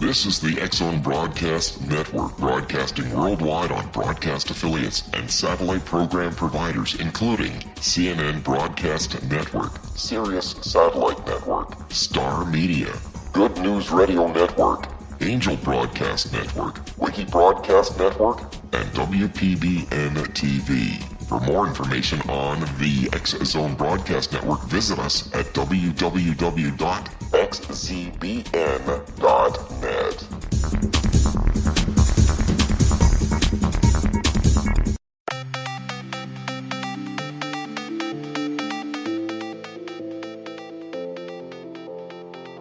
This is the X-Zone Broadcast Network, broadcasting worldwide on broadcast affiliates and satellite program providers, including CNN Broadcast Network, Sirius Satellite Network, Star Media, Good News Radio Network, Angel Broadcast Network, Wiki Broadcast Network, and WPBN TV. For more information on the X-Zone Broadcast Network, visit us at www.xzbn.net.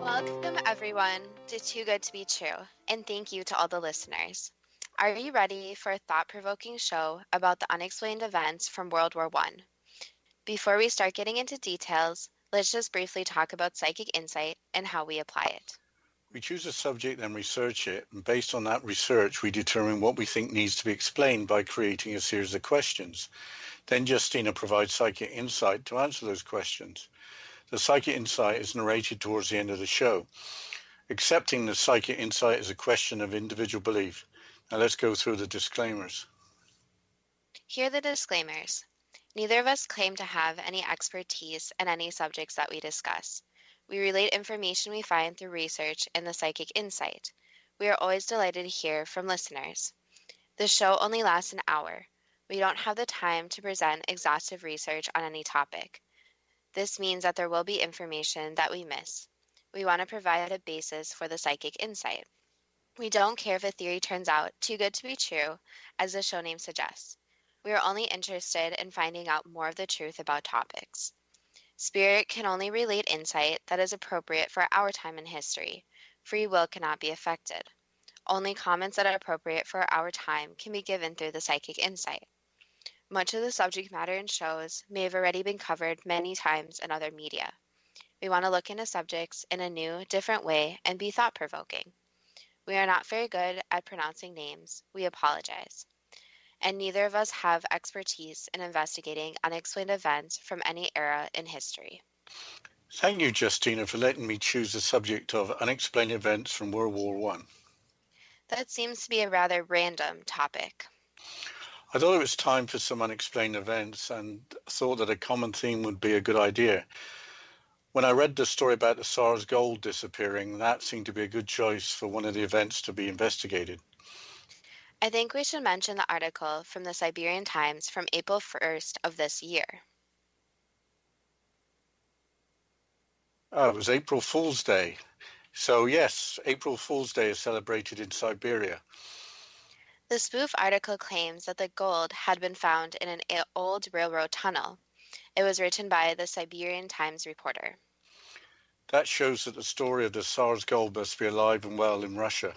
Welcome, everyone, to Too Good to Be True, and thank you to all the listeners. Are you ready for a thought-provoking show about the unexplained events from World War I? Before we start getting into details, let's just briefly talk about psychic insight and how we apply it. We choose a subject and research it, and based on that research, we determine what we think needs to be explained by creating a series of questions. Then Justina provides psychic insight to answer those questions. The psychic insight is narrated towards the end of the show. Accepting the psychic insight is a question of individual belief. Now let's go through the disclaimers. Here are the disclaimers. Neither of us claim to have any expertise in any subjects that we discuss. We relate information we find through research and the psychic insight. We are always delighted to hear from listeners. The show only lasts an hour. We don't have the time to present exhaustive research on any topic. This means that there will be information that we miss. We want to provide a basis for the psychic insight. We don't care if a theory turns out too good to be true, as the show name suggests. We are only interested in finding out more of the truth about topics. Spirit can only relate insight that is appropriate for our time in history. Free will cannot be affected. Only comments that are appropriate for our time can be given through the psychic insight. Much of the subject matter in shows may have already been covered many times in other media. We want to look into subjects in a new, different way and be thought-provoking. We are not very good at pronouncing names. We apologize. And neither of us have expertise in investigating unexplained events from any era in history. Thank you, Justina, for letting me choose the subject of unexplained events from World War I. That seems to be a rather random topic. I thought it was time for some unexplained events and thought that a common theme would be a good idea. When I read the story about the Tsar's gold disappearing, that seemed to be a good choice for one of the events to be investigated. I think we should mention the article from the Siberian Times from April 1st of this year. Oh, it was April Fool's Day. So yes, April Fool's Day is celebrated in Siberia. The spoof article claims that the gold had been found in an old railroad tunnel. It was written by the Siberian Times reporter. That shows that the story of the Tsar's gold must be alive and well in Russia.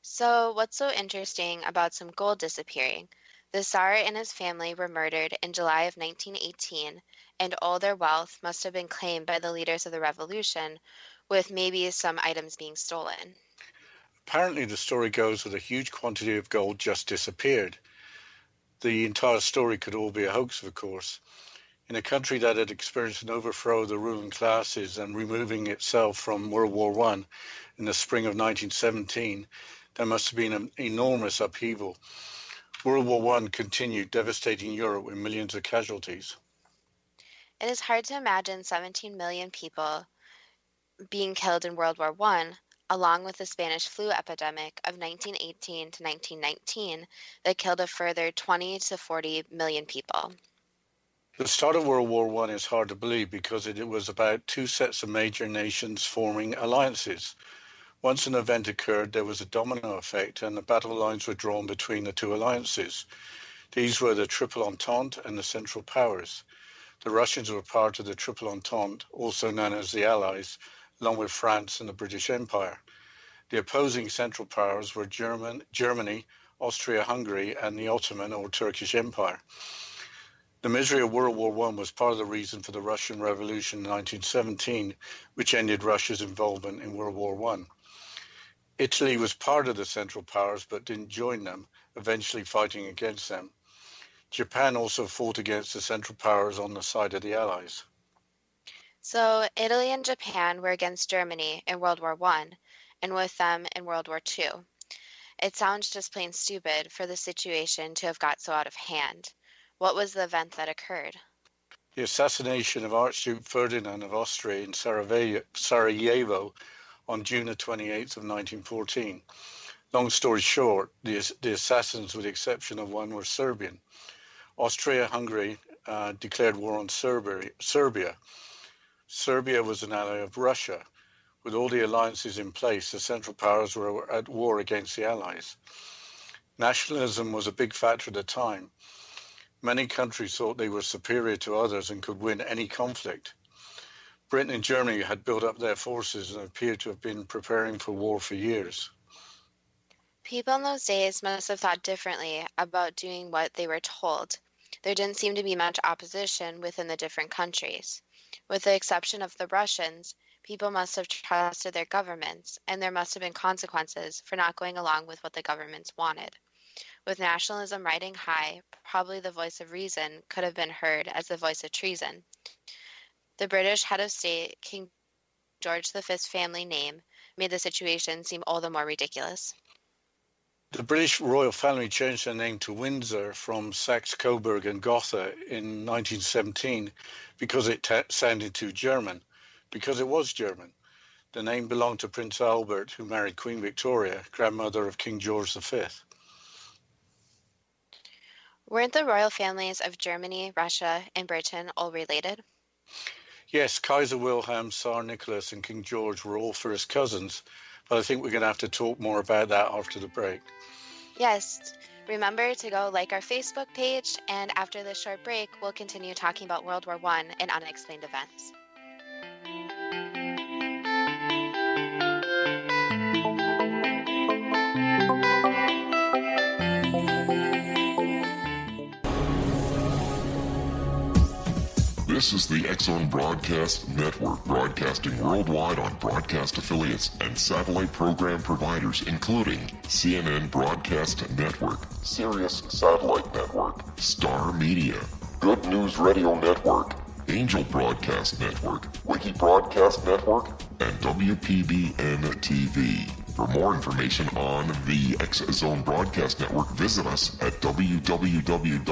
So what's so interesting about some gold disappearing? The Tsar and his family were murdered in July of 1918, and all their wealth must have been claimed by the leaders of the revolution, with maybe some items being stolen. Apparently the story goes that a huge quantity of gold just disappeared. The entire story could all be a hoax, of course. In a country that had experienced an overthrow of the ruling classes and removing itself from World War I in the spring of 1917, there must have been an enormous upheaval. World War I continued, devastating Europe with millions of casualties. It is hard to imagine 17 million people being killed in World War I, along with the Spanish flu epidemic of 1918 to 1919 that killed a further 20 to 40 million people. The start of World War I is hard to believe because it was about two sets of major nations forming alliances. Once an event occurred, there was a domino effect and the battle lines were drawn between the two alliances. These were the Triple Entente and the Central Powers. The Russians were part of the Triple Entente, also known as the Allies, along with France and the British Empire. The opposing Central Powers were Germany, Austria-Hungary, and the Ottoman or Turkish Empire. The misery of World War I was part of the reason for the Russian Revolution in 1917, which ended Russia's involvement in World War I. Italy was part of the Central Powers but didn't join them, eventually fighting against them. Japan also fought against the Central Powers on the side of the Allies. So Italy and Japan were against Germany in World War I, and with them in World War II. It sounds just plain stupid for the situation to have got so out of hand. What was the event that occurred? The assassination of Archduke Ferdinand of Austria in Sarajevo on June the 28th of 1914. Long story short, the assassins, with the exception of one, were Serbian. Austria-Hungary declared war on Serbia. Serbia was an ally of Russia. With all the alliances in place, the Central Powers were at war against the Allies. Nationalism was a big factor at the time. Many countries thought they were superior to others and could win any conflict. Britain and Germany had built up their forces and appeared to have been preparing for war for years. People in those days must have thought differently about doing what they were told. There didn't seem to be much opposition within the different countries. With the exception of the Russians, people must have trusted their governments, and there must have been consequences for not going along with what the governments wanted. With nationalism riding high, probably the voice of reason could have been heard as the voice of treason. The British head of state, King George V's family name, made the situation seem all the more ridiculous. The British royal family changed their name to Windsor from Saxe-Coburg and Gotha in 1917 because it sounded too German, because it was German. The name belonged to Prince Albert, who married Queen Victoria, grandmother of King George V. Weren't the royal families of Germany, Russia, and Britain all related? Yes, Kaiser Wilhelm, Tsar Nicholas, and King George were all first cousins, but I think we're going to have to talk more about that after the break. Yes. Remember to go like our Facebook page, and after this short break, we'll continue talking about World War I and unexplained events. This is the X-Zone Broadcast Network, broadcasting worldwide on broadcast affiliates and satellite program providers, including CNN Broadcast Network, Sirius Satellite Network, Star Media, Good News Radio Network, Angel Broadcast Network, Wiki Broadcast Network, and WPBN TV. For more information on the X-Zone Broadcast Network, visit us at www.xzbn.net.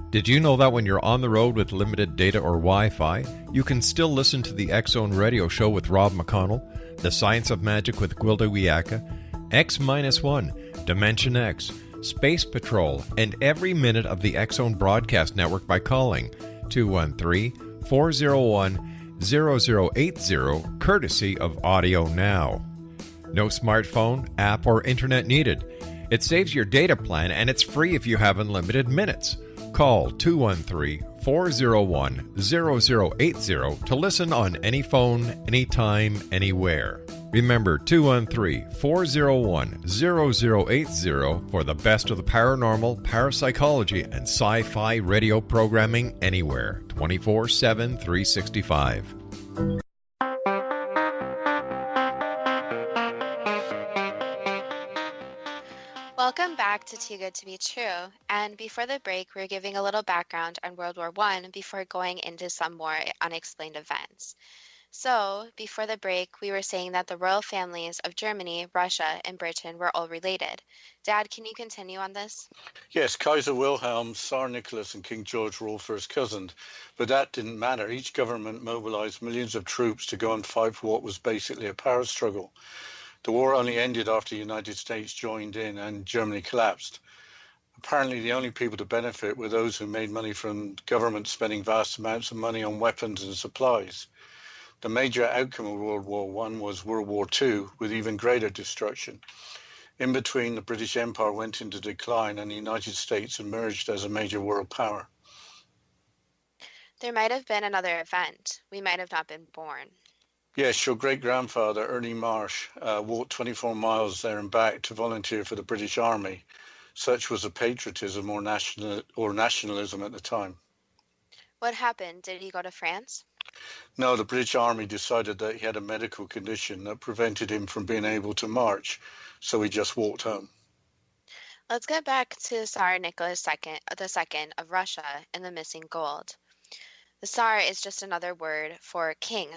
Did you know that when you're on the road with limited data or Wi-Fi, you can still listen to the X-Zone Radio Show with Rob McConnell, The Science of Magic with Gwilda Wiyaka, X-1, Dimension X, Space Patrol, and every minute of the X-Zone Broadcast Network by calling 213-401-0080, courtesy of Audio Now. No smartphone, app, or internet needed. It saves your data plan, and it's free if you have unlimited minutes. Call 213-401-0080 to listen on any phone, anytime, anywhere. Remember 213-401-0080 for the best of the paranormal, parapsychology, and sci-fi radio programming anywhere, 24/7, 365. Welcome back to Too Good to Be True. And before the break, we're giving a little background on World War I before going into some more unexplained events. So, before the break, we were saying that the royal families of Germany, Russia, and Britain were all related. Dad, can you continue on this? Yes, Kaiser Wilhelm, Tsar Nicholas, and King George were all first cousins, but that didn't matter. Each government mobilized millions of troops to go and fight for what was basically a power struggle. The war only ended after the United States joined in and Germany collapsed. Apparently, the only people to benefit were those who made money from government spending vast amounts of money on weapons and supplies. The major outcome of World War I was World War II, with even greater destruction. In between, the British Empire went into decline and the United States emerged as a major world power. There might have been another event. We might have not been born. Yes, your great-grandfather, Ernie Marsh, walked 24 miles there and back to volunteer for the British Army. Such was the patriotism or nationalism at the time. What happened? Did he go to France? No, the British Army decided that he had a medical condition that prevented him from being able to march, so he just walked home. Let's get back to Tsar Nicholas II of Russia and the missing gold. The Tsar is just another word for king.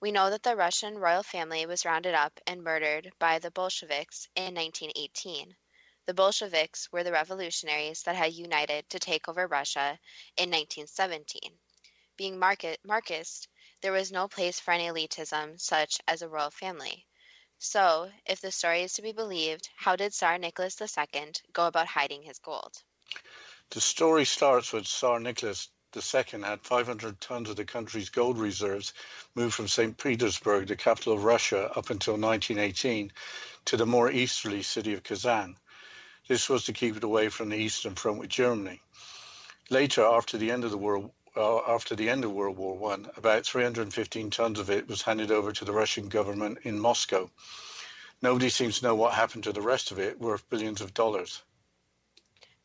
We know that the Russian royal family was rounded up and murdered by the Bolsheviks in 1918. The Bolsheviks were the revolutionaries that had united to take over Russia in 1917. Being Marxist, there was no place for any elitism such as a royal family. So, if the story is to be believed, how did Tsar Nicholas II go about hiding his gold? The story starts with Tsar Nicholas II had 500 tons of the country's gold reserves moved from St. Petersburg, the capital of Russia, up until 1918, to the more easterly city of Kazan. This was to keep it away from the Eastern Front with Germany. Later, after the end of World War I, about 315 tons of it was handed over to the Russian government in Moscow. Nobody seems to know what happened to the rest of it, worth billions of dollars.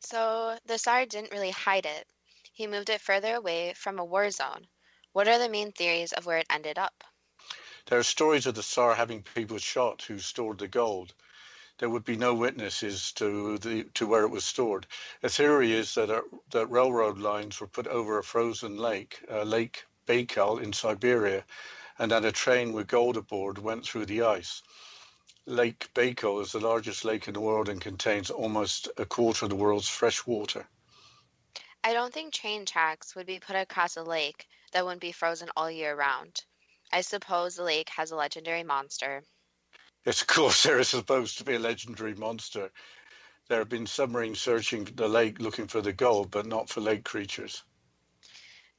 So, the Tsar didn't really hide it. He moved it further away from a war zone. What are the main theories of where it ended up? There are stories of the Tsar having people shot who stored the gold. There would be no witnesses to where it was stored. A theory is that railroad lines were put over a frozen lake, Lake Baikal in Siberia, and that a train with gold aboard went through the ice. Lake Baikal is the largest lake in the world and contains almost a quarter of the world's fresh water. I don't think train tracks would be put across a lake that wouldn't be frozen all year round. I suppose the lake has a legendary monster. Yes, of course, there is supposed to be a legendary monster. There have been submarines searching the lake looking for the gold, but not for lake creatures.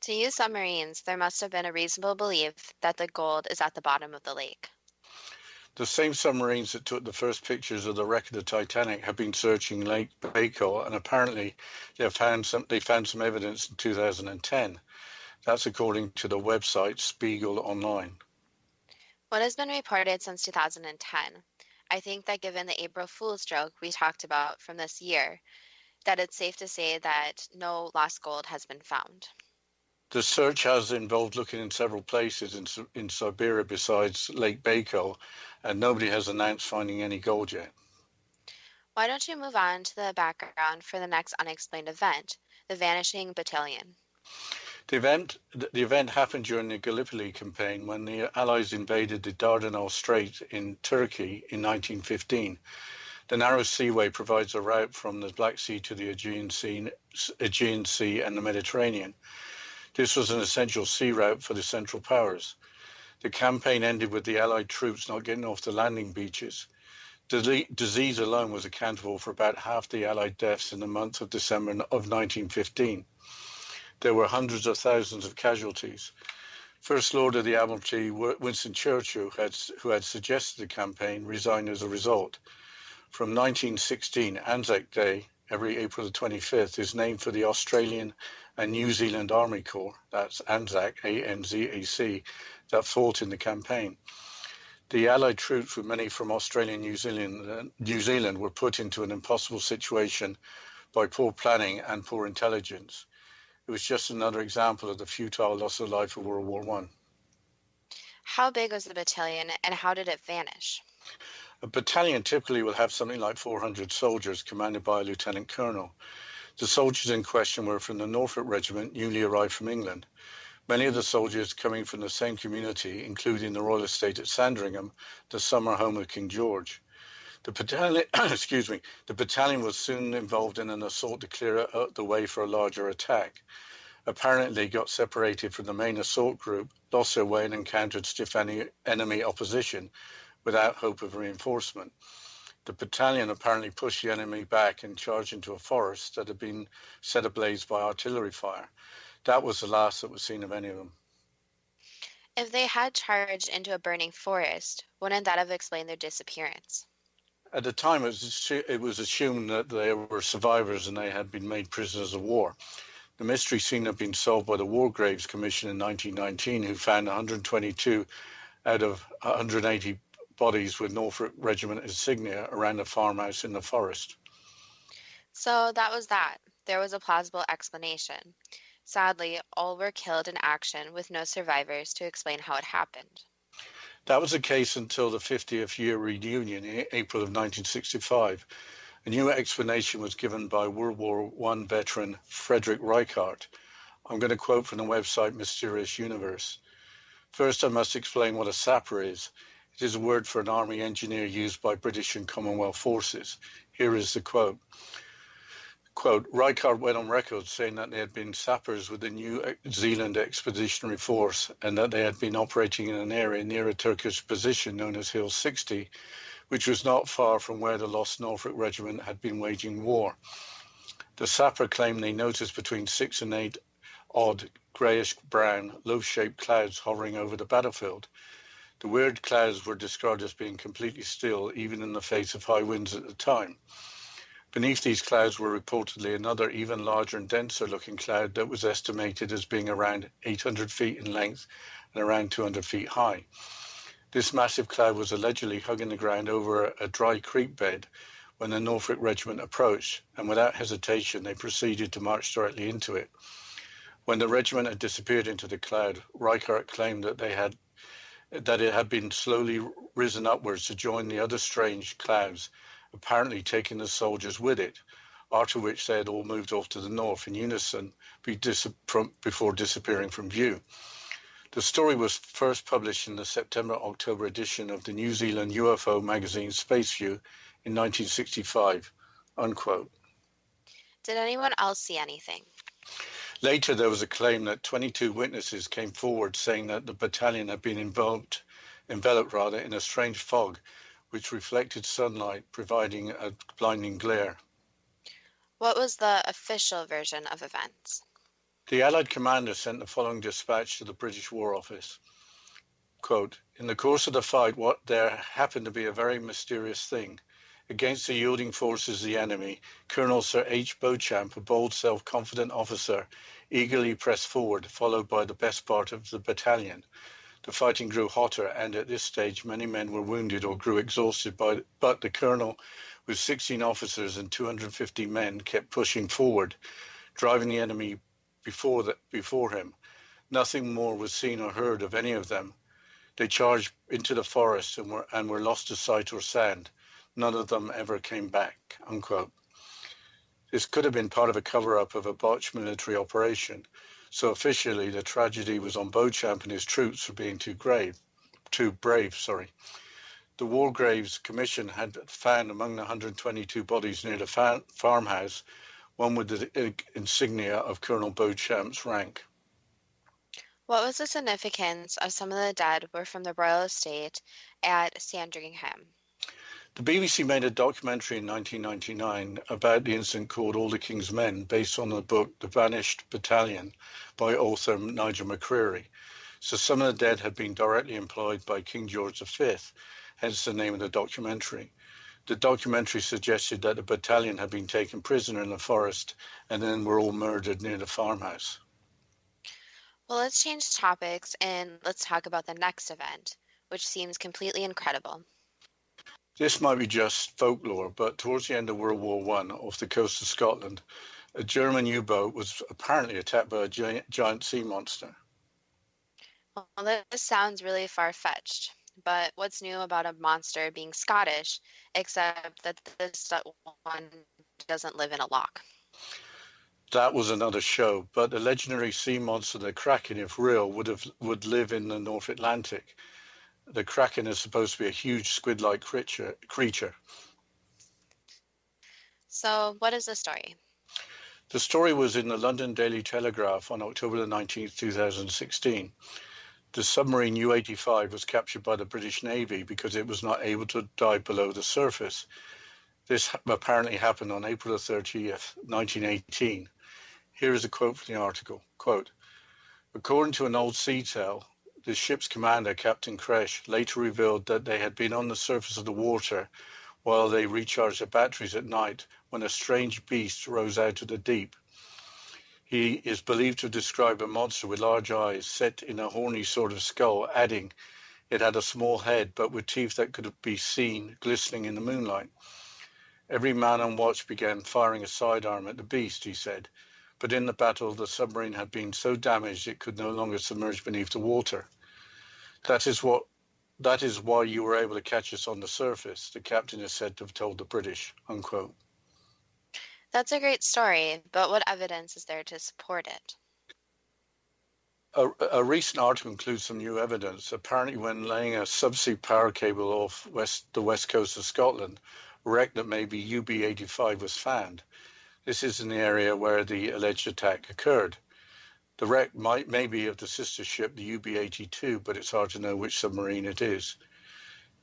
To use submarines, there must have been a reasonable belief that the gold is at the bottom of the lake. The same submarines that took the first pictures of the wreck of the Titanic have been searching Lake Baikal, and apparently they found some evidence in 2010. That's according to the website Spiegel Online. What has been reported since 2010? I think that given the April Fool's joke we talked about from this year, that it's safe to say that no lost gold has been found. The search has involved looking in several places in Siberia besides Lake Baikal, and nobody has announced finding any gold yet. Why don't you move on to the background for the next unexplained event, the Vanishing Battalion? The event happened during the Gallipoli campaign when the Allies invaded the Dardanelles Strait in Turkey in 1915. The narrow seaway provides a route from the Black Sea to the Aegean Sea and the Mediterranean. This was an essential sea route for the Central Powers. The campaign ended with the Allied troops not getting off the landing beaches. The disease alone was accountable for about half the Allied deaths in the month of December of 1915. There were hundreds of thousands of casualties. First Lord of the Admiralty, Winston Churchill, who had suggested the campaign, resigned as a result. From 1916, Anzac Day, every April the 25th, is named for the Australian and New Zealand Army Corps, that's ANZAC, A-N-Z-A-C, that fought in the campaign. The Allied troops, with many from Australia and New Zealand, were put into an impossible situation by poor planning and poor intelligence. It was just another example of the futile loss of life of World War I. How big was the battalion and how did it vanish? A battalion typically will have something like 400 soldiers commanded by a lieutenant colonel. The soldiers in question were from the Norfolk Regiment, newly arrived from England. Many of the soldiers coming from the same community, including the Royal Estate at Sandringham, the summer home of King George. The battalion was soon involved in an assault to clear the way for a larger attack. Apparently, they got separated from the main assault group, lost their way and encountered stiff enemy opposition without hope of reinforcement. The battalion apparently pushed the enemy back and charged into a forest that had been set ablaze by artillery fire. That was the last that was seen of any of them. If they had charged into a burning forest, wouldn't that have explained their disappearance? At the time, it was assumed that they were survivors and they had been made prisoners of war. The mystery seemed to have been solved by the War Graves Commission in 1919, who found 122 out of 180 bodies with Norfolk Regiment insignia around a farmhouse in the forest. So that was that. There was a plausible explanation. Sadly, all were killed in action with no survivors to explain how it happened. That was the case until the 50th year reunion in April of 1965. A new explanation was given by World War I veteran Frederick Reichardt. I'm going to quote from the website Mysterious Universe. First, I must explain what a sapper is. It is a word for an army engineer used by British and Commonwealth forces. Here is the quote. Quote, Reichardt went on record saying that they had been sappers with the New Zealand Expeditionary Force and that they had been operating in an area near a Turkish position known as Hill 60, which was not far from where the lost Norfolk Regiment had been waging war. The sapper claimed they noticed between 6 and 8 odd greyish-brown, loaf-shaped clouds hovering over the battlefield. The weird clouds were described as being completely still, even in the face of high winds at the time. Beneath these clouds were reportedly another even larger and denser looking cloud that was estimated as being around 800 feet in length and around 200 feet high. This massive cloud was allegedly hugging the ground over a dry creek bed when the Norfolk Regiment approached, and without hesitation they proceeded to march directly into it. When the regiment had disappeared into the cloud, Reichardt claimed that it had been slowly risen upwards to join the other strange clouds, apparently taking the soldiers with it, after which they had all moved off to the north in unison before disappearing from view. The story was first published in the September-October edition of the New Zealand UFO magazine Space View in 1965, unquote. Did anyone else see anything? Later, there was a claim that 22 witnesses came forward saying that the battalion had been enveloped in a strange fog, which reflected sunlight, providing a blinding glare. What was the official version of events? The Allied commander sent the following dispatch to the British War Office. Quote, in the course of the fight, there happened to be a very mysterious thing. Against the yielding forces of the enemy, Colonel Sir H. Beauchamp, a bold, self-confident officer, eagerly pressed forward, followed by the best part of the battalion. The fighting grew hotter, and at this stage many men were wounded or grew exhausted, but the colonel, with 16 officers and 250 men, kept pushing forward, driving the enemy before him. Nothing more was seen or heard of any of them. They charged into the forest and were lost to sight or sound. None of them ever came back, unquote. This could have been part of a cover-up of a botched military operation. So officially, the tragedy was on Beauchamp and his troops for being too brave. The War Graves Commission had found among the 122 bodies near the farmhouse one with the insignia of Colonel Beauchamp's rank. What was the significance of some of the dead were from the royal estate at Sandringham? The BBC made a documentary in 1999 about the incident called All the King's Men, based on the book The Vanished Battalion by author Nigel McCreary. So some of the dead had been directly employed by King George V, hence the name of the documentary. The documentary suggested that the battalion had been taken prisoner in the forest and then were all murdered near the farmhouse. Well, let's change topics and let's talk about the next event, which seems completely incredible. This might be just folklore, but towards the end of World War I, off the coast of Scotland, a German U-boat was apparently attacked by a giant sea monster. Well, this sounds really far-fetched, but what's new about a monster being Scottish, except that this one doesn't live in a loch? That was another show, but the legendary sea monster, the Kraken, if real, would live in the North Atlantic. The Kraken is supposed to be a huge squid-like creature. So, what is the story? The story was in the London Daily Telegraph on October the 19th, 2016. The submarine U-85 was captured by the British Navy because it was not able to dive below the surface. This apparently happened on April the 30th, 1918. Here is a quote from the article. Quote, according to an old sea tale, the ship's commander, Captain Kresh, later revealed that they had been on the surface of the water while they recharged their batteries at night when a strange beast rose out of the deep. He is believed to have described a monster with large eyes set in a horny sort of skull, adding, it had a small head but with teeth that could be seen glistening in the moonlight. Every man on watch began firing a sidearm at the beast, he said, but in the battle, the submarine had been so damaged it could no longer submerge beneath the water. That is why you were able to catch us on the surface, the captain is said to have told the British, unquote. That's a great story, but what evidence is there to support it? A recent article includes some new evidence. Apparently, when laying a subsea power cable off the west coast of Scotland, a wreck that may be UB-85 was found. This is in the area where the alleged attack occurred. The wreck may be of the sister ship, the UB-82, but it's hard to know which submarine it is.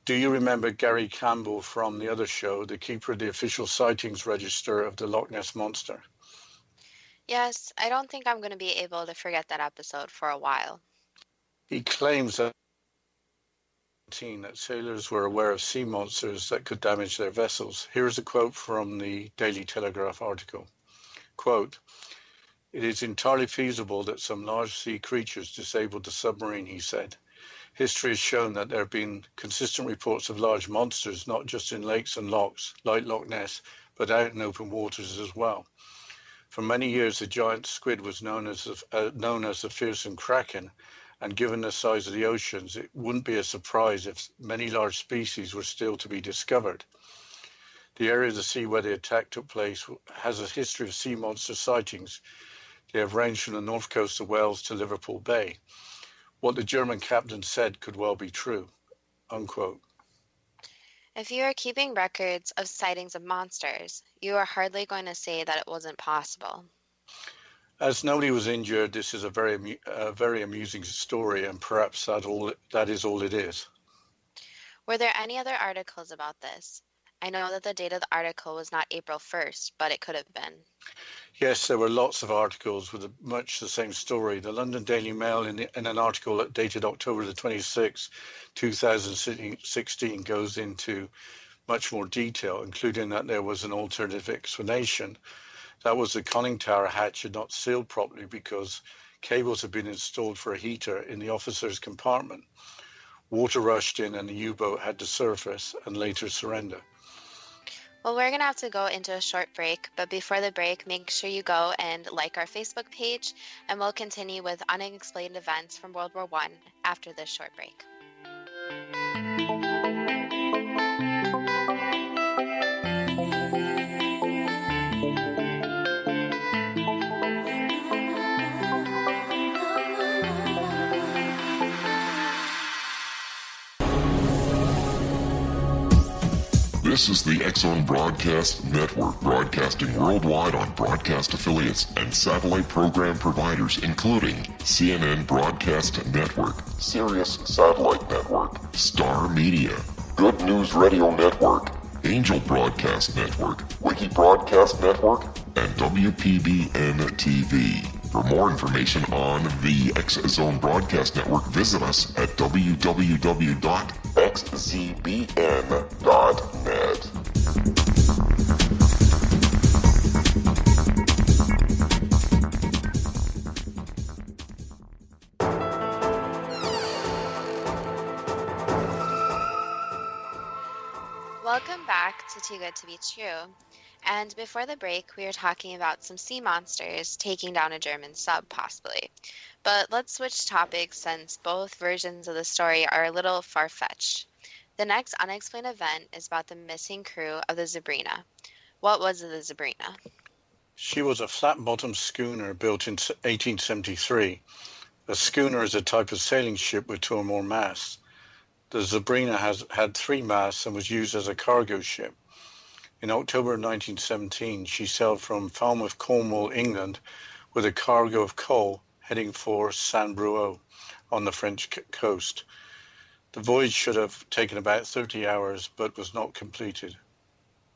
Do you remember Gary Campbell from the other show, the keeper of the official sightings register of the Loch Ness Monster? Yes, I don't think I'm going to be able to forget that episode for a while. He claims that sailors were aware of sea monsters that could damage their vessels. Here's a quote from the Daily Telegraph article. Quote, "It is entirely feasible that some large sea creatures disabled the submarine," he said. "History has shown that there have been consistent reports of large monsters, not just in lakes and lochs, like Loch Ness, but out in open waters as well. For many years, the giant squid was known as the fearsome kraken, and given the size of the oceans, it wouldn't be a surprise if many large species were still to be discovered. The area of the sea where the attack took place has a history of sea monster sightings. They have ranged from the north coast of Wales to Liverpool Bay. What the German captain said could well be true," unquote. If you are keeping records of sightings of monsters, you are hardly going to say that it wasn't possible. As nobody was injured, this is a very amusing story, and perhaps that is all it is. Were there any other articles about this? I know that the date of the article was not April 1st, but it could have been. Yes, there were lots of articles with much the same story. The London Daily Mail, in an article dated October the 26th, 2016, goes into much more detail, including that there was an alternative explanation. That was the conning tower hatch had not sealed properly because cables had been installed for a heater in the officer's compartment. Water rushed in and the U-boat had to surface and later surrender. Well, we're going to have to go into a short break, but before the break, make sure you go and like our Facebook page, and we'll continue with unexplained events from World War I after this short break. This is the X-Zone Broadcast Network, broadcasting worldwide on broadcast affiliates and satellite program providers, including CNN Broadcast Network, Sirius Satellite Network, Star Media, Good News Radio Network, Angel Broadcast Network, Wiki Broadcast Network, and WPBN TV. For more information on the X-Zone Broadcast Network, visit us at www.xzbn.net. Welcome back to Too Good to Be True. And before the break, we were talking about some sea monsters taking down a German sub, possibly. But let's switch topics since both versions of the story are a little far-fetched. The next unexplained event is about the missing crew of the Sabrina. What was the Sabrina? She was a flat-bottomed schooner built in 1873. A schooner is a type of sailing ship with two or more masts. The Sabrina had 3 masts and was used as a cargo ship. In October 1917, she sailed from Falmouth, Cornwall, England, with a cargo of coal heading for Saint-Brieuc on the French coast. The voyage should have taken about 30 hours, but was not completed.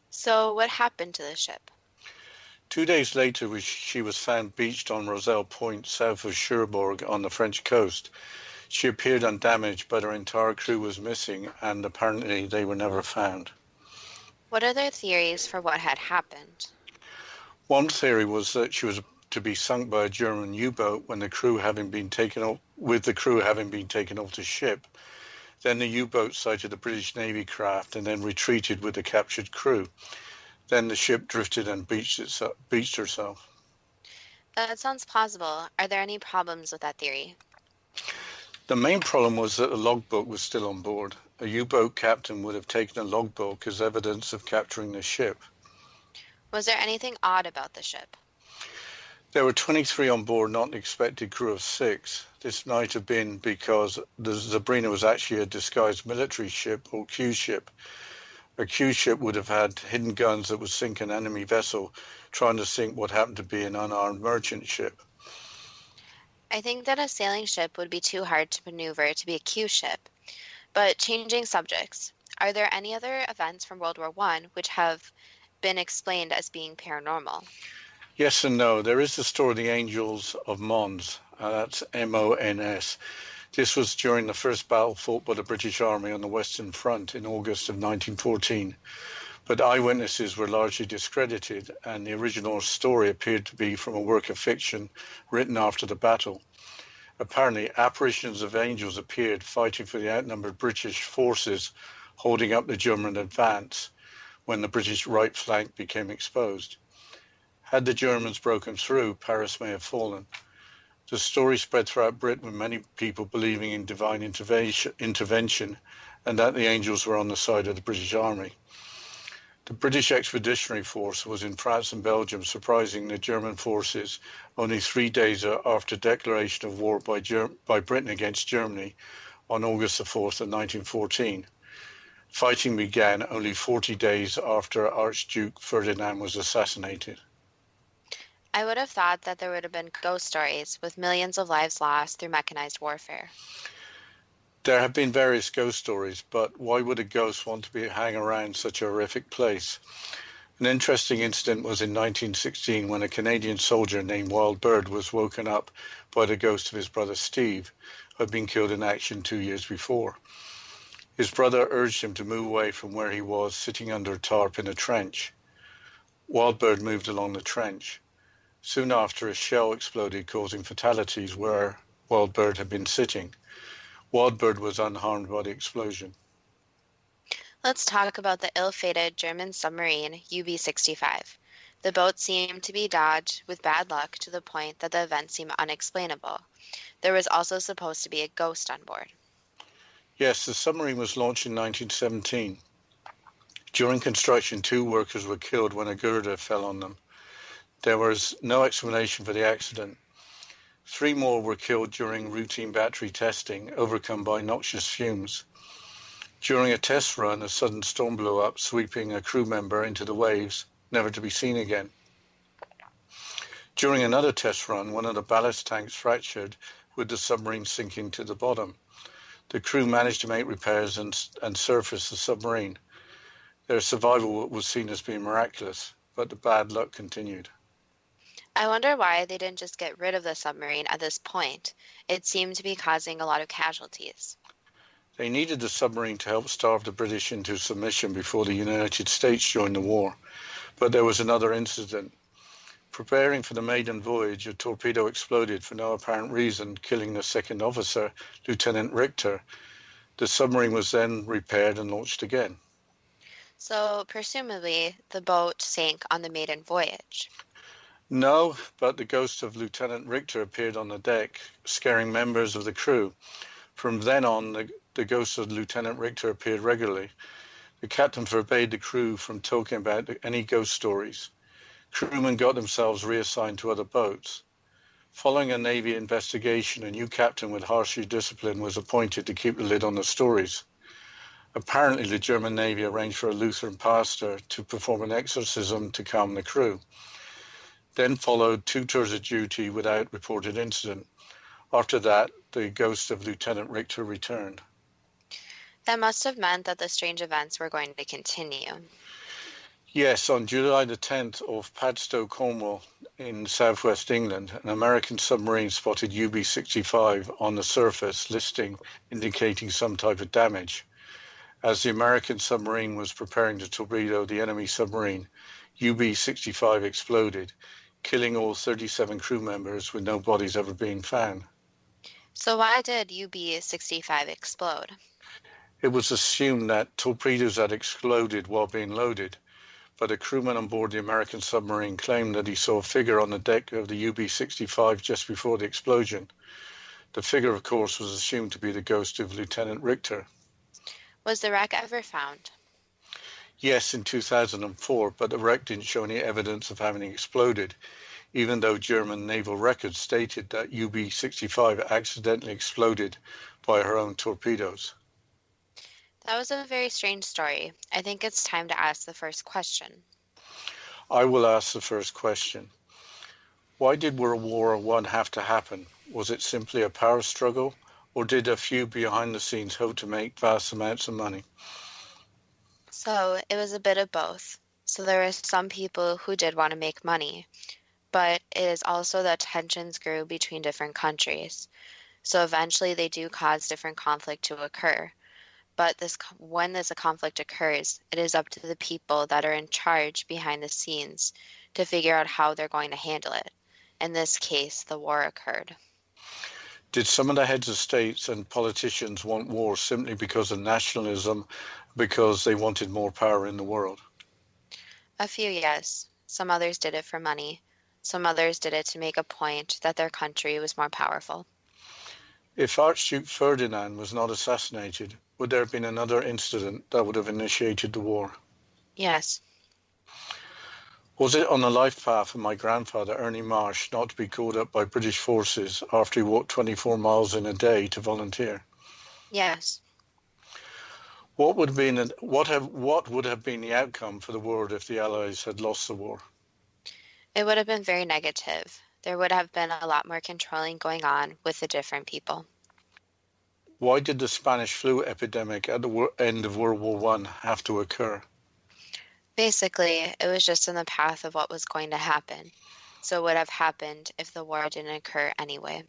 So what happened to the ship? 2 days later, she was found beached on Roselle Point, south of Cherbourg on the French coast. She appeared undamaged, but her entire crew was missing, and apparently they were never found. What are their theories for what had happened? One theory was that she was to be sunk by a German U-boat with the crew having been taken off the ship. Then the U-boat sighted a British Navy craft and then retreated with the captured crew. Then the ship drifted and beached herself. That sounds plausible. Are there any problems with that theory? The main problem was that the logbook was still on board. A U-boat captain would have taken a logbook as evidence of capturing the ship. Was there anything odd about the ship? There were 23 on board, not an expected crew of 6. This might have been because the Sabrina was actually a disguised military ship or Q ship. A Q ship would have had hidden guns that would sink an enemy vessel, trying to sink what happened to be an unarmed merchant ship. I think that a sailing ship would be too hard to maneuver to be a Q ship. But changing subjects, are there any other events from World War I which have been explained as being paranormal? Yes and no. There is the story of the Angels of Mons. That's M-O-N-S. This was during the first battle fought by the British Army on the Western Front in August of 1914. But eyewitnesses were largely discredited, and the original story appeared to be from a work of fiction written after the battle. Apparently, apparitions of angels appeared fighting for the outnumbered British forces holding up the German advance when the British right flank became exposed. Had the Germans broken through, Paris may have fallen. The story spread throughout Britain with many people believing in divine intervention and that the angels were on the side of the British Army. The British Expeditionary Force was in France and Belgium, surprising the German forces only 3 days after declaration of war by Britain against Germany on August the 4th of 1914. Fighting began only 40 days after Archduke Ferdinand was assassinated. I would have thought that there would have been ghost stories with millions of lives lost through mechanized warfare. There have been various ghost stories, but why would a ghost want to hang around such a horrific place? An interesting incident was in 1916 when a Canadian soldier named Wild Bird was woken up by the ghost of his brother Steve, who had been killed in action 2 years before. His brother urged him to move away from where he was, sitting under a tarp in a trench. Wild Bird moved along the trench. Soon after, a shell exploded, causing fatalities where Wild Bird had been sitting. Wild Bird was unharmed by the explosion. Let's talk about the ill-fated German submarine UB-65. The boat seemed to be dodged with bad luck to the point that the event seemed unexplainable. There was also supposed to be a ghost on board. Yes, the submarine was launched in 1917. During construction, 2 workers were killed when a girder fell on them. There was no explanation for the accident. 3 more were killed during routine battery testing, overcome by noxious fumes. During a test run, a sudden storm blew up, sweeping a crew member into the waves, never to be seen again. During another test run, one of the ballast tanks fractured, with the submarine sinking to the bottom. The crew managed to make repairs and surface the submarine. Their survival was seen as being miraculous, but the bad luck continued. I wonder why they didn't just get rid of the submarine at this point. It seemed to be causing a lot of casualties. They needed the submarine to help starve the British into submission before the United States joined the war. But there was another incident. Preparing for the maiden voyage, a torpedo exploded for no apparent reason, killing the second officer, Lieutenant Richter. The submarine was then repaired and launched again. So, presumably, the boat sank on the maiden voyage. No, but the ghost of Lieutenant Richter appeared on the deck, scaring members of the crew. From then on, the ghost of Lieutenant Richter appeared regularly. The captain forbade the crew from talking about any ghost stories. Crewmen got themselves reassigned to other boats. Following a Navy investigation, a new captain with harsher discipline was appointed to keep the lid on the stories. Apparently, the German Navy arranged for a Lutheran pastor to perform an exorcism to calm the crew. Then followed 2 tours of duty without reported incident. After that, the ghost of Lieutenant Richter returned. That must have meant that the strange events were going to continue. Yes, on July the 10th off Padstow, Cornwall, in southwest England, an American submarine spotted UB-65 on the surface, indicating some type of damage. As the American submarine was preparing to torpedo the enemy submarine, UB-65 exploded, killing all 37 crew members with no bodies ever being found. So why did UB-65 explode? It was assumed that torpedoes had exploded while being loaded, but a crewman on board the American submarine claimed that he saw a figure on the deck of the UB-65 just before the explosion. The figure, of course, was assumed to be the ghost of Lieutenant Richter. Was the wreck ever found? Yes, in 2004, but the wreck didn't show any evidence of having exploded, even though German naval records stated that UB-65 accidentally exploded by her own torpedoes. That was a very strange story. I think it's time to ask the first question. I will ask the first question. Why did World War I have to happen? Was it simply a power struggle, or did a few behind the scenes hope to make vast amounts of money? So it was a bit of both. So there were some people who did want to make money, but it is also that tensions grew between different countries. So eventually they do cause different conflict to occur. But when this conflict occurs, it is up to the people that are in charge behind the scenes to figure out how they're going to handle it. In this case, the war occurred. Did some of the heads of states and politicians want war simply because of nationalism, because they wanted more power in the world? A few, yes. Some others did it for money. Some others did it to make a point that their country was more powerful. If Archduke Ferdinand was not assassinated, would there have been another incident that would have initiated the war? Yes. Was it on the life path of my grandfather, Ernie Marsh, not to be called up by British forces after he walked 24 miles in a day to volunteer? Yes. What would have been the outcome for the world if the Allies had lost the war? It would have been very negative. There would have been a lot more controlling going on with the different people. Why did the Spanish flu epidemic at the end of World War I have to occur? Basically, it was just in the path of what was going to happen. So it would have happened if the war didn't occur anyway.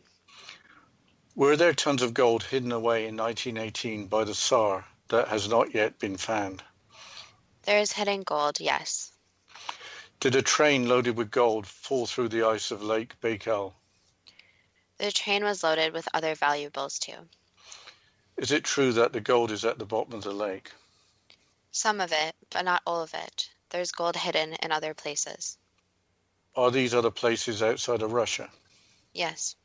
Were there tons of gold hidden away in 1918 by the Tsar that has not yet been found? There is hidden gold, yes. Did a train loaded with gold fall through the ice of Lake Baikal? The train was loaded with other valuables too. Is it true that the gold is at the bottom of the lake? Some of it, but not all of it. There's gold hidden in other places. Are these other places outside of Russia? Yes.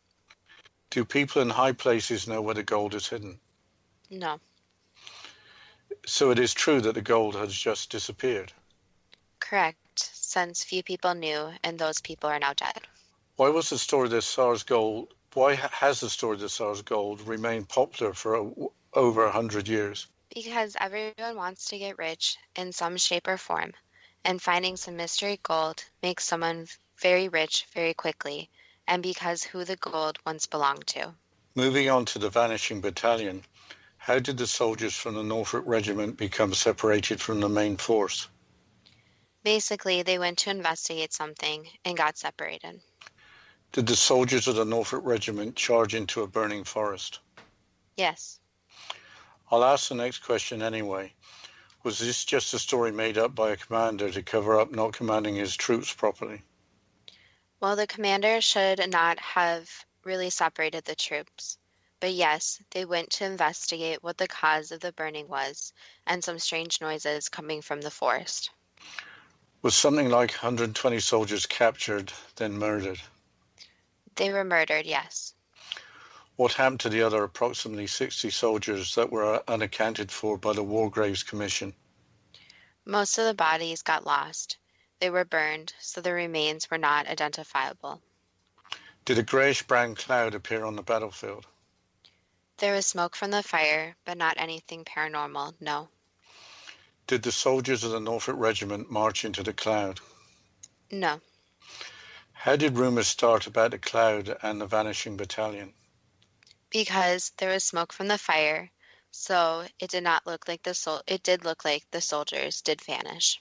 Do people in high places know where the gold is hidden? No. So it is true that the gold has just disappeared? Correct, since few people knew and those people are now dead. Why has the story of the Tsar's gold remained popular for over 100 years? Because everyone wants to get rich in some shape or form, and finding some mystery gold makes someone very rich very quickly, and because who the gold once belonged to. Moving on to the vanishing battalion, how did the soldiers from the Norfolk Regiment become separated from the main force? Basically, they went to investigate something and got separated. Did the soldiers of the Norfolk Regiment charge into a burning forest? Yes. I'll ask the next question anyway. Was this just a story made up by a commander to cover up not commanding his troops properly? Well, the commander should not have really separated the troops. But yes, they went to investigate what the cause of the burning was and some strange noises coming from the forest. Was something like 120 soldiers captured, then murdered? They were murdered, yes. What happened to the other approximately 60 soldiers that were unaccounted for by the War Graves Commission? Most of the bodies got lost. They were burned, so the remains were not identifiable. Did a greyish-brown cloud appear on the battlefield? There was smoke from the fire, but not anything paranormal, no. Did the soldiers of the Norfolk Regiment march into the cloud? No. How did rumours start about the cloud and the vanishing battalion? Because there was smoke from the fire, so it did not look like it did look like the soldiers did vanish.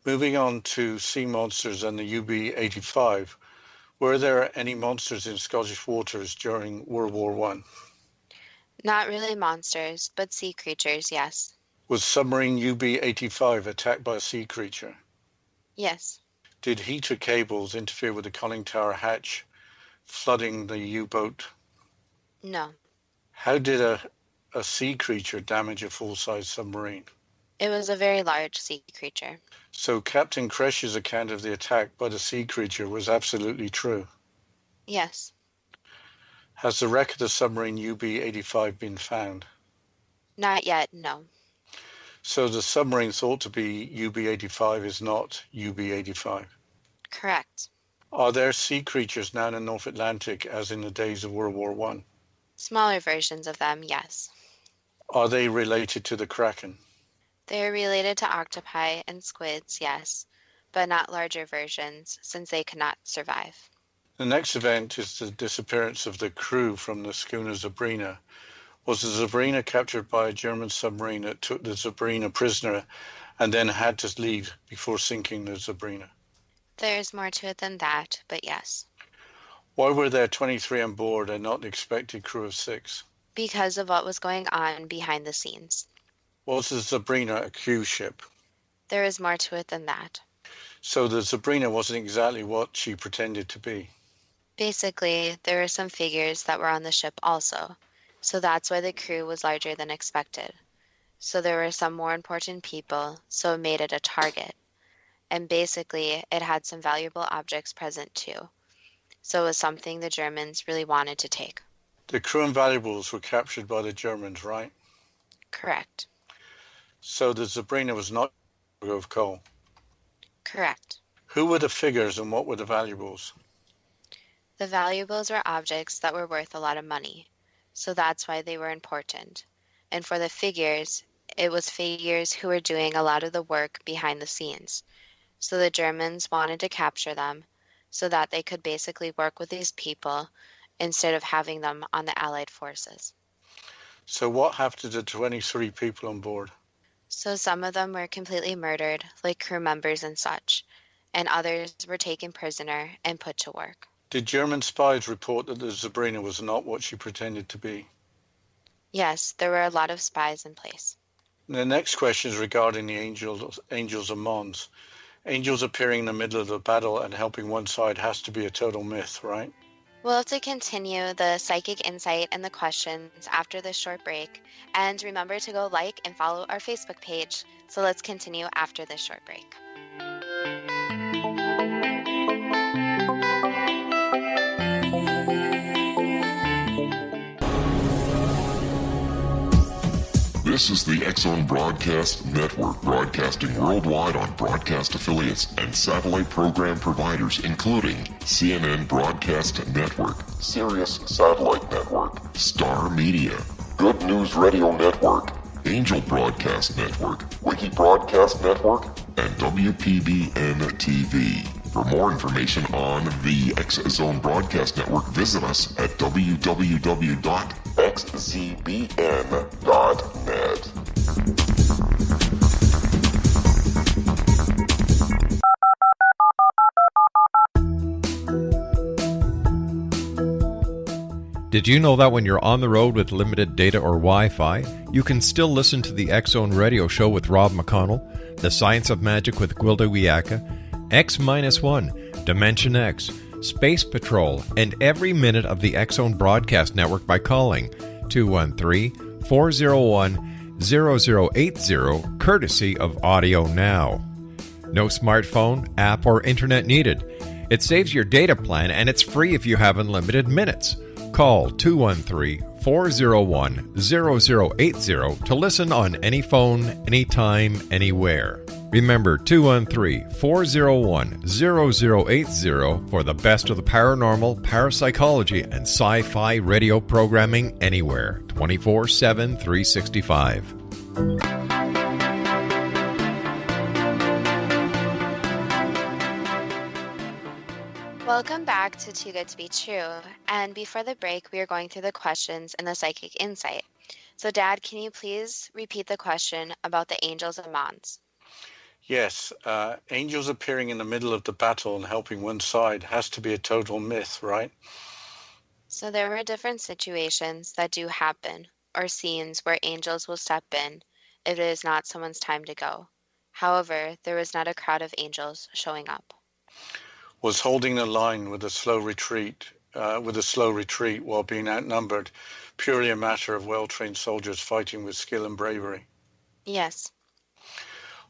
Moving on to sea monsters and the UB-85, were there any monsters in Scottish waters during World War I? Not really monsters, but sea creatures, yes. Was submarine UB-85 attacked by a sea creature? Yes. Did heater cables interfere with the conning tower hatch, flooding the U-boat? No. How did a sea creature damage a full-size submarine? It was a very large sea creature. So Captain Kresh's account of the attack by the sea creature was absolutely true. Yes. Has the wreck of the submarine UB-85 been found? Not yet, no. So the submarine thought to be UB-85 is not UB-85. Correct. Are there sea creatures now in the North Atlantic as in the days of World War I? Smaller versions of them, yes. Are they related to the Kraken? They are related to octopi and squids, yes, but not larger versions, since they could not survive. The next event is the disappearance of the crew from the schooner Sabrina. Was the Sabrina captured by a German submarine that took the Sabrina prisoner and then had to leave before sinking the Sabrina? There's more to it than that, but yes. Why were there 23 on board and not the expected crew of 6? Because of what was going on behind the scenes. Was the Sabrina a Q ship? There is more to it than that. So the Sabrina wasn't exactly what she pretended to be. Basically, there were some figures that were on the ship also, so that's why the crew was larger than expected. So there were some more important people, so it made it a target. And basically, it had some valuable objects present too. So it was something the Germans really wanted to take. The crew and valuables were captured by the Germans, right? Correct. So the Sabrina was not a cargo of coal. Correct. Who were the figures and what were the valuables? The valuables were objects that were worth a lot of money, so that's why they were important. And for the figures, it was figures who were doing a lot of the work behind the scenes. So the Germans wanted to capture them so that they could basically work with these people instead of having them on the Allied forces. So what happened to the 23 people on board? So some of them were completely murdered, like crew members and such, and others were taken prisoner and put to work. Did German spies report that the Sabrina was not what she pretended to be? Yes, there were a lot of spies in place. The next question is regarding the angels and Mons. Angels appearing in the middle of the battle and helping one side has to be a total myth, right? We'll have to continue the psychic insight and the questions after this short break. And remember to go like and follow our Facebook page. So let's continue after this short break. This is the X-Zone Broadcast Network, broadcasting worldwide on broadcast affiliates and satellite program providers, including CNN Broadcast Network, Sirius Satellite Network, Star Media, Good News Radio Network, Angel Broadcast Network, Wiki Broadcast Network, and WPBN TV. For more information on the X-Zone Broadcast Network, visit us at www.xzbn.net. Did you know that when you're on the road with limited data or Wi-Fi, you can still listen to the X-Zone Radio Show with Rob McConnell, The Science of Magic with Gwilda Wiyaka, X-1, Dimension X, Space Patrol, and every minute of the X-Zone Broadcast Network by calling 213-401-0080, courtesy of Audio Now. No smartphone, app, or internet needed. It saves your data plan and it's free if you have unlimited minutes. Call 213-401-0080 to listen on any phone, anytime, anywhere. Remember 213-401-0080 for the best of the paranormal, parapsychology, and sci-fi radio programming anywhere, 24/7, 365. Welcome back to Too Good to Be True. And before the break, we are going through the questions and the psychic insight. So, Dad, can you please repeat the question about the angels and Mons? Yes, angels appearing in the middle of the battle and helping one side has to be a total myth, right? So there were different situations that do happen, or scenes where angels will step in if it is not someone's time to go. However, there was not a crowd of angels showing up. Was holding the line with a slow retreat while being outnumbered purely a matter of well-trained soldiers fighting with skill and bravery? Yes.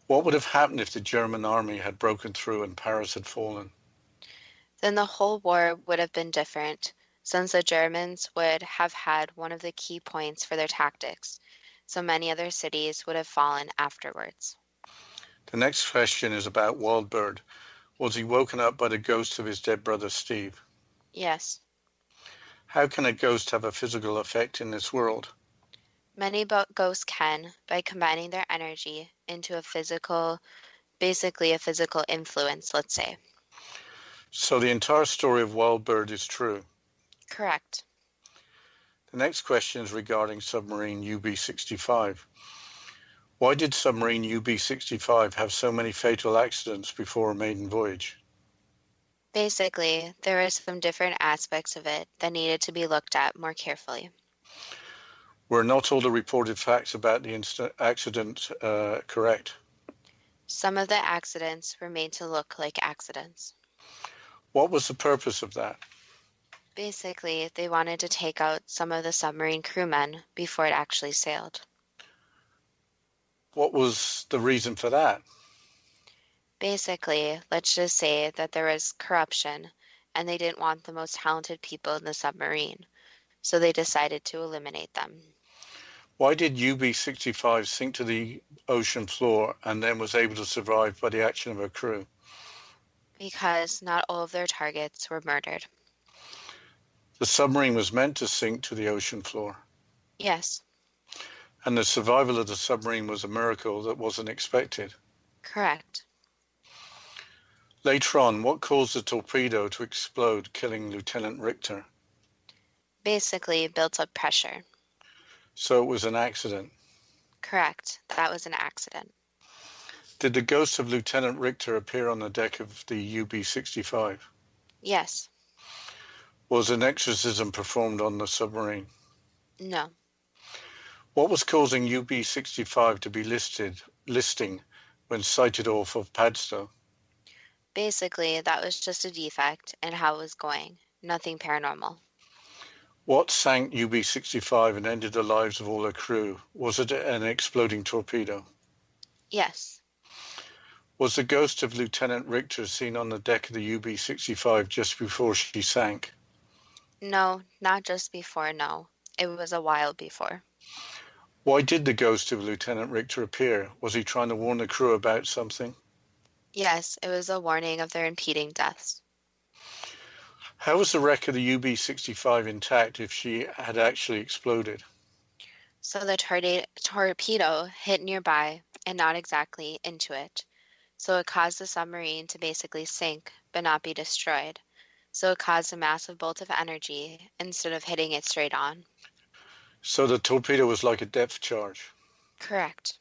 What would have happened if the German army had broken through and Paris had fallen? Then the whole war would have been different, since the Germans would have had one of the key points for their tactics, so many other cities would have fallen afterwards. The next question is about Wildbird. Was he woken up by the ghost of his dead brother Steve? Yes. How can a ghost have a physical effect in this world? Many ghosts can, by combining their energy into basically a physical influence, let's say. So the entire story of Wildbird is true. Correct. The next question is regarding submarine UB-65. Why did submarine UB-65 have so many fatal accidents before a maiden voyage? Basically, there were some different aspects of it that needed to be looked at more carefully. Were not all the reported facts about the accident correct? Some of the accidents were made to look like accidents. What was the purpose of that? Basically, they wanted to take out some of the submarine crewmen before it actually sailed. What was the reason for that? Basically, let's just say that there was corruption and they didn't want the most talented people in the submarine, so they decided to eliminate them. Why did UB-65 sink to the ocean floor and then was able to survive by the action of her crew? Because not all of their targets were murdered. The submarine was meant to sink to the ocean floor. Yes. And the survival of the submarine was a miracle that wasn't expected. Correct. Later on, what caused the torpedo to explode, killing Lieutenant Richter? Basically, built up pressure. So it was an accident. Correct. That was an accident. Did the ghost of Lieutenant Richter appear on the deck of the UB-65? Yes. Was an exorcism performed on the submarine? No. What was causing UB-65 to be listing when sighted off of Padstow? Basically, that was just a defect in how it was going. Nothing paranormal. What sank UB-65 and ended the lives of all her crew? Was it an exploding torpedo? Yes. Was the ghost of Lieutenant Richter seen on the deck of the UB-65 just before she sank? No, not just before, no. It was a while before. Why did the ghost of Lieutenant Richter appear? Was he trying to warn the crew about something? Yes, it was a warning of their impending deaths. How was the wreck of the UB-65 intact if she had actually exploded? So the torpedo hit nearby and not exactly into it. So it caused the submarine to basically sink but not be destroyed. So it caused a massive bolt of energy instead of hitting it straight on. So the torpedo was like a depth charge? Correct.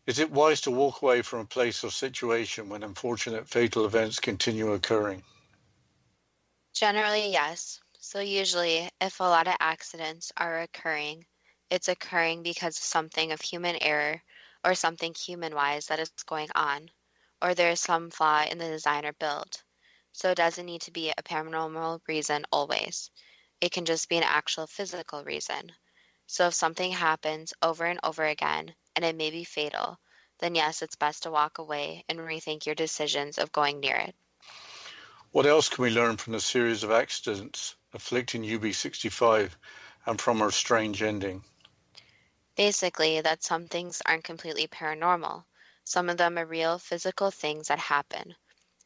Is it wise to walk away from a place or situation when unfortunate fatal events continue occurring? Generally, yes. So usually, if a lot of accidents are occurring, it's occurring because of something of human error or something human-wise that is going on, or there is some flaw in the design or build. So it doesn't need to be a paranormal reason always. It can just be an actual physical reason. So if something happens over and over again, and it may be fatal, then yes, it's best to walk away and rethink your decisions of going near it. What else can we learn from the series of accidents afflicting UB-65 and from her strange ending? Basically, that some things aren't completely paranormal. Some of them are real physical things that happen.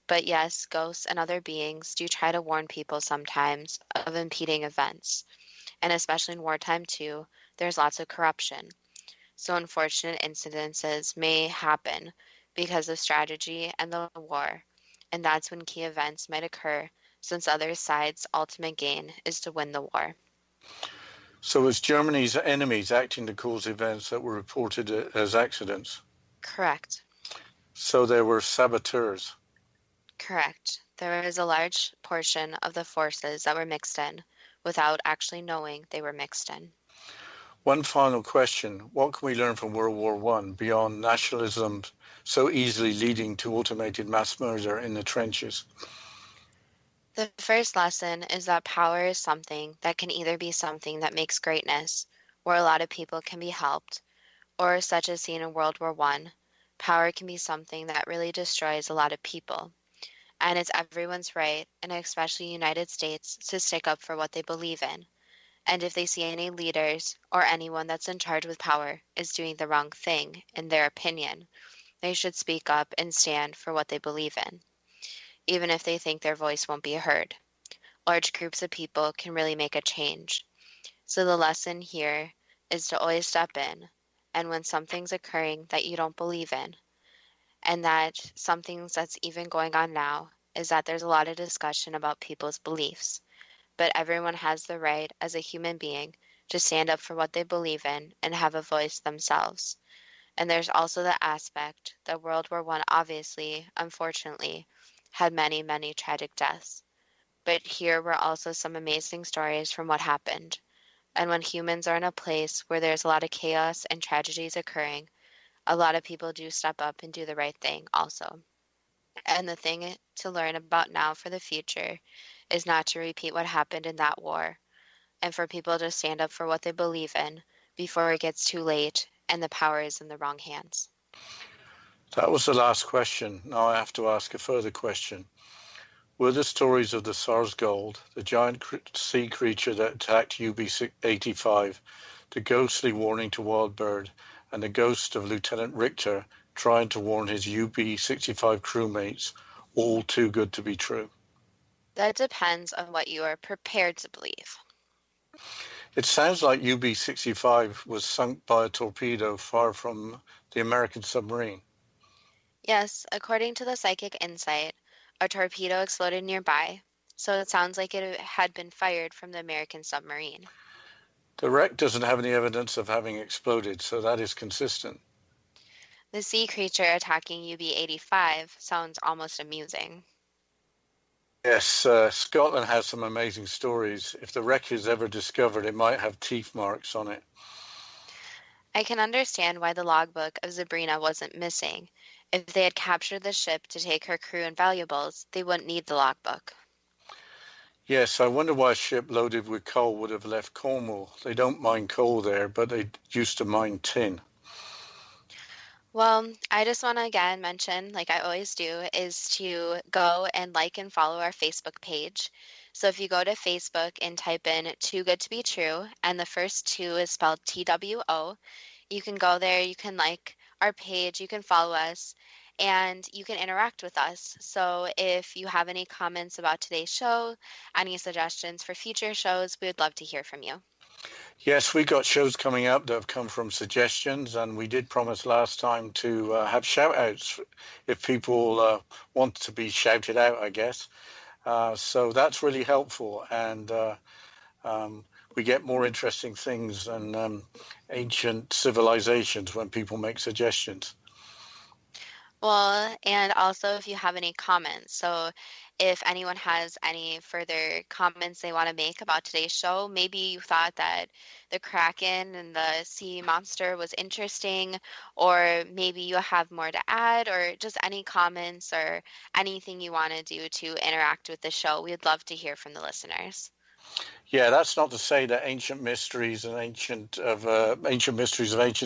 But yes, ghosts and other beings do try to warn people sometimes of impending events. And especially in wartime too, there's lots of corruption. So unfortunate incidences may happen because of strategy and the war. And that's when key events might occur, since other sides' ultimate gain is to win the war. So was Germany's enemies acting to cause events that were reported as accidents? Correct. So there were saboteurs? Correct. There is a large portion of the forces that were mixed in, without actually knowing they were mixed in. One final question. What can we learn from World War I beyond nationalism so easily leading to automated mass murder in the trenches? The first lesson is that power is something that can either be something that makes greatness, where a lot of people can be helped, or such as seen in World War I, Power can be something that really destroys a lot of people, and it's everyone's right, and especially United States, to stick up for what they believe in. And if they see any leaders or anyone that's in charge with power is doing the wrong thing, in their opinion, they should speak up and stand for what they believe in, even if they think their voice won't be heard. Large groups of people can really make a change. So the lesson here is to always step in, and when something's occurring that you don't believe in, and that something that's even going on now, is that there's a lot of discussion about people's beliefs. But everyone has the right as a human being to stand up for what they believe in and have a voice themselves. And there's also the aspect that World War I obviously, unfortunately, had many, many tragic deaths. But here were also some amazing stories from what happened. And when humans are in a place where there's a lot of chaos and tragedies occurring, a lot of people do step up and do the right thing also. And the thing to learn about now for the future is not to repeat what happened in that war, and for people to stand up for what they believe in before it gets too late and the power is in the wrong hands. That was the last question. Now I have to ask a further question. Were the stories of the SARS gold, the giant sea creature that attacked UB-85, the ghostly warning to Wild Bird, and the ghost of Lieutenant Richter trying to warn his UB-65 crewmates all too good to be true? That depends on what you are prepared to believe. It sounds like UB-65 was sunk by a torpedo far from the American submarine. Yes, according to the psychic insight, a torpedo exploded nearby, so it sounds like it had been fired from the American submarine. The wreck doesn't have any evidence of having exploded, so that is consistent. The sea creature attacking UB-85 sounds almost amusing. Yes, Scotland has some amazing stories. If the wreck is ever discovered, it might have teeth marks on it. I can understand why the logbook of Sabrina wasn't missing. If they had captured the ship to take her crew and valuables, they wouldn't need the logbook. Yes, I wonder why a ship loaded with coal would have left Cornwall. They don't mine coal there, but they used to mine tin. Well, I just want to again mention, like I always do, is to go and like and follow our Facebook page. So if you go to Facebook and type in Too Good to Be True, and the first two is spelled TWO, you can go there, you can like our page, you can follow us, and you can interact with us. So if you have any comments about today's show, any suggestions for future shows, we would love to hear from you. Yes, we got shows coming up that have come from suggestions, and we did promise last time to have shout-outs if people want to be shouted out, I guess. So that's really helpful, and we get more interesting things than ancient civilizations when people make suggestions. Well, and also if you have any comments. So if anyone has any further comments they want to make about today's show, maybe you thought that the Kraken and the sea monster was interesting, or maybe you have more to add, or just any comments or anything you want to do to interact with the show, we would love to hear from the listeners. Yeah, that's not to say that ancient mysteries of ancient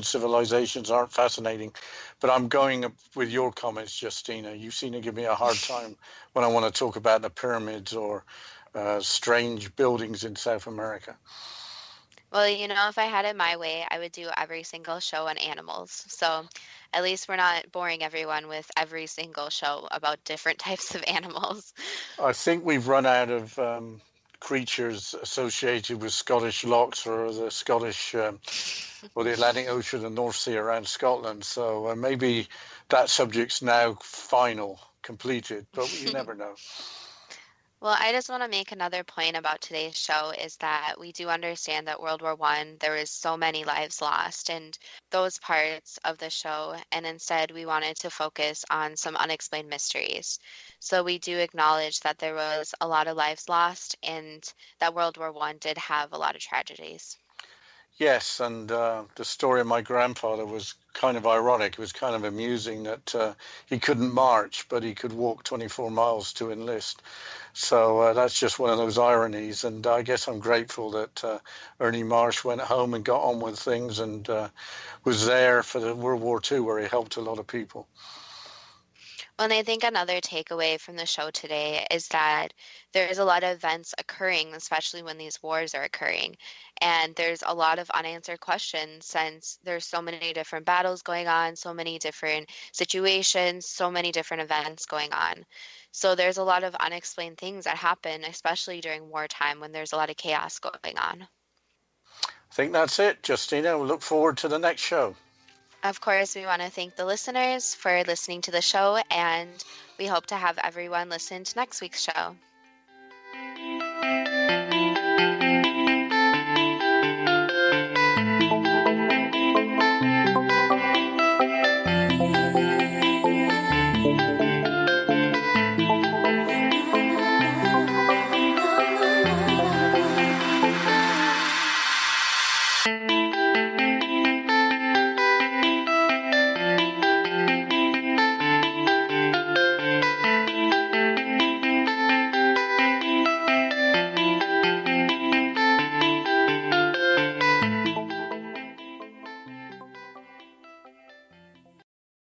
civilizations aren't fascinating, but I'm going with your comments, Justina. You seem to give me a hard time when I want to talk about the pyramids or strange buildings in South America. Well, you know, if I had it my way, I would do every single show on animals. So at least we're not boring everyone with every single show about different types of animals. I think we've run out of creatures associated with Scottish lochs or the Scottish or the Atlantic Ocean and North Sea around Scotland. So maybe that subject's now completed, but you never know. Well, I just want to make another point about today's show is that we do understand that World War I, there was so many lives lost and those parts of the show, and instead we wanted to focus on some unexplained mysteries. So we do acknowledge that there was a lot of lives lost and that World War I did have a lot of tragedies. Yes, and the story of my grandfather was kind of ironic. It was kind of amusing that he couldn't march, but he could walk 24 miles to enlist. So that's just one of those ironies. And I guess I'm grateful that Ernie Marsh went home and got on with things and was there for the World War II, where he helped a lot of people. Well, and I think another takeaway from the show today is that there's a lot of events occurring, especially when these wars are occurring. And there's a lot of unanswered questions since there's so many different battles going on, so many different situations, so many different events going on. So there's a lot of unexplained things that happen, especially during wartime when there's a lot of chaos going on. I think that's it, Justina. We look forward to the next show. Of course, we want to thank the listeners for listening to the show, and we hope to have everyone listen to next week's show.